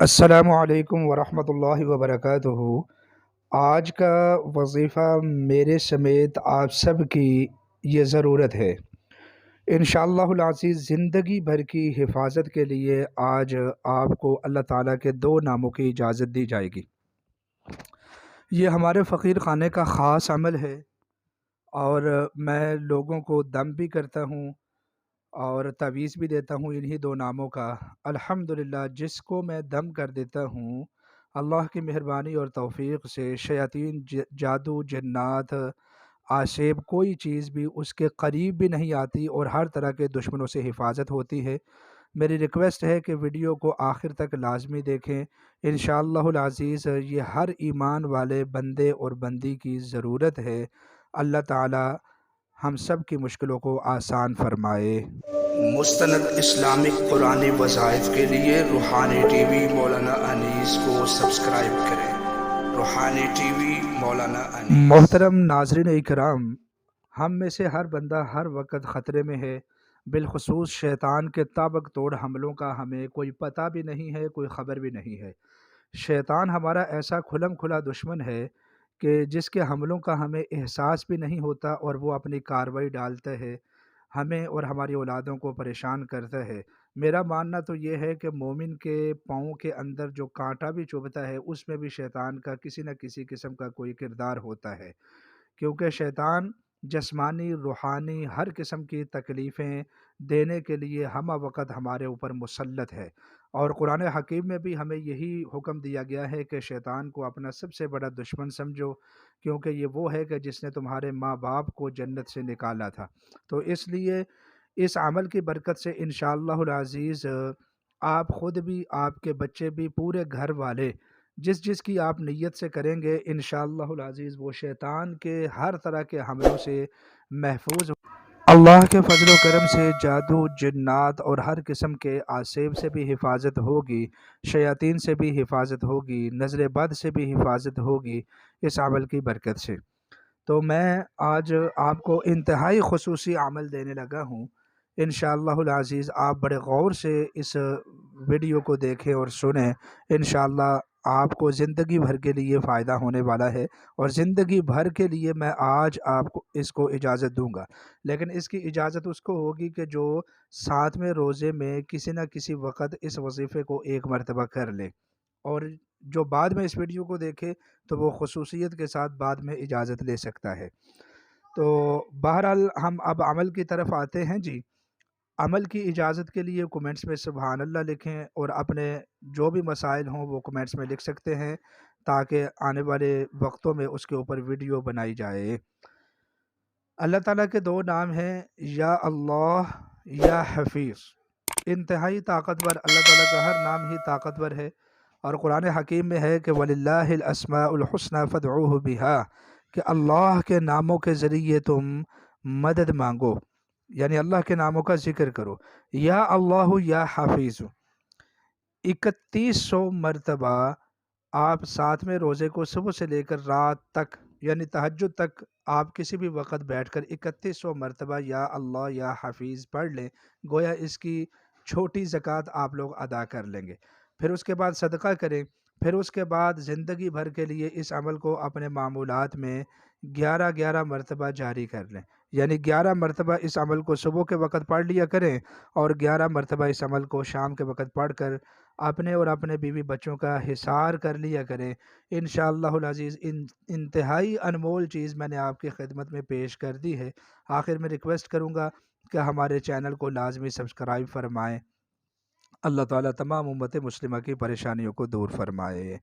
السلام علیکم ورحمۃ اللہ وبرکاتہ۔ آج کا وظیفہ میرے سمیت آپ سب کی یہ ضرورت ہے۔ انشاءاللہ العزیز زندگی بھر کی حفاظت کے لیے آج آپ کو اللہ تعالیٰ کے دو ناموں کی اجازت دی جائے گی۔ یہ ہمارے فقیر خانے کا خاص عمل ہے اور میں لوگوں کو دم بھی کرتا ہوں اور تعویذ بھی دیتا ہوں انہی دو ناموں کا۔ الحمدللہ جس کو میں دم کر دیتا ہوں، اللہ کی مہربانی اور توفیق سے شیاطین، جادو، جنات، آشیب، کوئی چیز بھی اس کے قریب بھی نہیں آتی اور ہر طرح کے دشمنوں سے حفاظت ہوتی ہے۔ میری ریکویسٹ ہے کہ ویڈیو کو آخر تک لازمی دیکھیں۔ انشاءاللہ العزیز یہ ہر ایمان والے بندے اور بندی کی ضرورت ہے۔ اللہ تعالی ہم سب کی مشکلوں کو آسان فرمائے۔ مستند اسلامک قرآنی وظائف کے لیے روحانی ٹی وی مولانا انیس کو سبسکرائب کریں۔ روحانی ٹی وی مولانا انیس۔ محترم ناظرین اکرام، ہم میں سے ہر بندہ ہر وقت خطرے میں ہے، بالخصوص شیطان کے تابق توڑ حملوں کا ہمیں کوئی پتہ بھی نہیں ہے، کوئی خبر بھی نہیں ہے۔ شیطان ہمارا ایسا کھلم کھلا دشمن ہے کہ جس کے حملوں کا ہمیں احساس بھی نہیں ہوتا اور وہ اپنی کارروائی ڈالتا ہے، ہمیں اور ہماری اولادوں کو پریشان کرتا ہے۔ میرا ماننا تو یہ ہے کہ مومن کے پاؤں کے اندر جو کانٹا بھی چبھتا ہے اس میں بھی شیطان کا کسی نہ کسی قسم کا کوئی کردار ہوتا ہے، کیونکہ شیطان جسمانی، روحانی، ہر قسم کی تکلیفیں دینے کے لیے ہمہ وقت ہمارے اوپر مسلط ہے، اور قرآن حکیم میں بھی ہمیں یہی حکم دیا گیا ہے کہ شیطان کو اپنا سب سے بڑا دشمن سمجھو، کیونکہ یہ وہ ہے کہ جس نے تمہارے ماں باپ کو جنت سے نکالا تھا۔ تو اس لیے اس عمل کی برکت سے انشاءاللہ العزیز آپ خود بھی، آپ کے بچے بھی، پورے گھر والے جس کی آپ نیت سے کریں گے، انشاءاللہ العزیز وہ شیطان کے ہر طرح کے حملوں سے محفوظ۔ اللہ کے فضل و کرم سے جادو، جنات اور ہر قسم کے آسیب سے بھی حفاظت ہوگی، شیاطین سے بھی حفاظت ہوگی، نظر بد سے بھی حفاظت ہوگی اس عمل کی برکت سے۔ تو میں آج آپ کو انتہائی خصوصی عمل دینے لگا ہوں۔ انشاءاللہ العزیز آپ بڑے غور سے اس ویڈیو کو دیکھیں اور سنیں، انشاءاللہ آپ کو زندگی بھر کے لیے فائدہ ہونے والا ہے، اور زندگی بھر کے لیے میں آج آپ کو اس کو اجازت دوں گا، لیکن اس کی اجازت اس کو ہوگی کہ جو 7ویں روزے میں کسی نہ کسی وقت اس وظیفے کو ایک مرتبہ کر لے، اور جو بعد میں اس ویڈیو کو دیکھے تو وہ خصوصیت کے ساتھ بعد میں اجازت لے سکتا ہے۔ تو بہرحال ہم اب عمل کی طرف آتے ہیں۔ جی، عمل کی اجازت کے لیے کومنٹس میں سبحان اللہ لکھیں، اور اپنے جو بھی مسائل ہوں وہ کومنٹس میں لکھ سکتے ہیں تاکہ آنے والے وقتوں میں اس کے اوپر ویڈیو بنائی جائے۔ اللہ تعالیٰ کے دو نام ہیں، یا اللہ، یا حفیظ۔ انتہائی طاقتور، اللہ تعالیٰ کا ہر نام ہی طاقتور ہے، اور قرآن حکیم میں ہے کہ وَلِلَّهِ الْأَسْمَاءُ الْحُسْنَى فَادْعُوهُ بِهَا، کہ اللہ کے ناموں کے ذریعے تم مدد مانگو، یعنی اللہ کے ناموں کا ذکر کرو۔ یا اللہ، یا حافظ 3100 مرتبہ آپ 7ویں روزے کو صبح سے لے کر رات تک، یعنی تہجد تک، آپ کسی بھی وقت بیٹھ کر 3100 مرتبہ یا اللہ یا حفیظ پڑھ لیں، گویا اس کی چھوٹی زکوٰۃ آپ لوگ ادا کر لیں گے۔ پھر اس کے بعد صدقہ کریں، پھر اس کے بعد زندگی بھر کے لیے اس عمل کو اپنے معمولات میں 11 مرتبہ جاری کر لیں، یعنی 11 مرتبہ اس عمل کو صبح کے وقت پڑھ لیا کریں، اور 11 مرتبہ اس عمل کو شام کے وقت پڑھ کر اپنے اور اپنے بیوی بچوں کا حصار کر لیا کریں۔ انشاءاللہ العزیز انتہائی انمول چیز میں نے آپ کی خدمت میں پیش کر دی ہے۔ آخر میں ریکویسٹ کروں گا کہ ہمارے چینل کو لازمی سبسکرائب فرمائیں۔ اللہ تعالیٰ تمام امت مسلمہ کی پریشانیوں کو دور فرمائے۔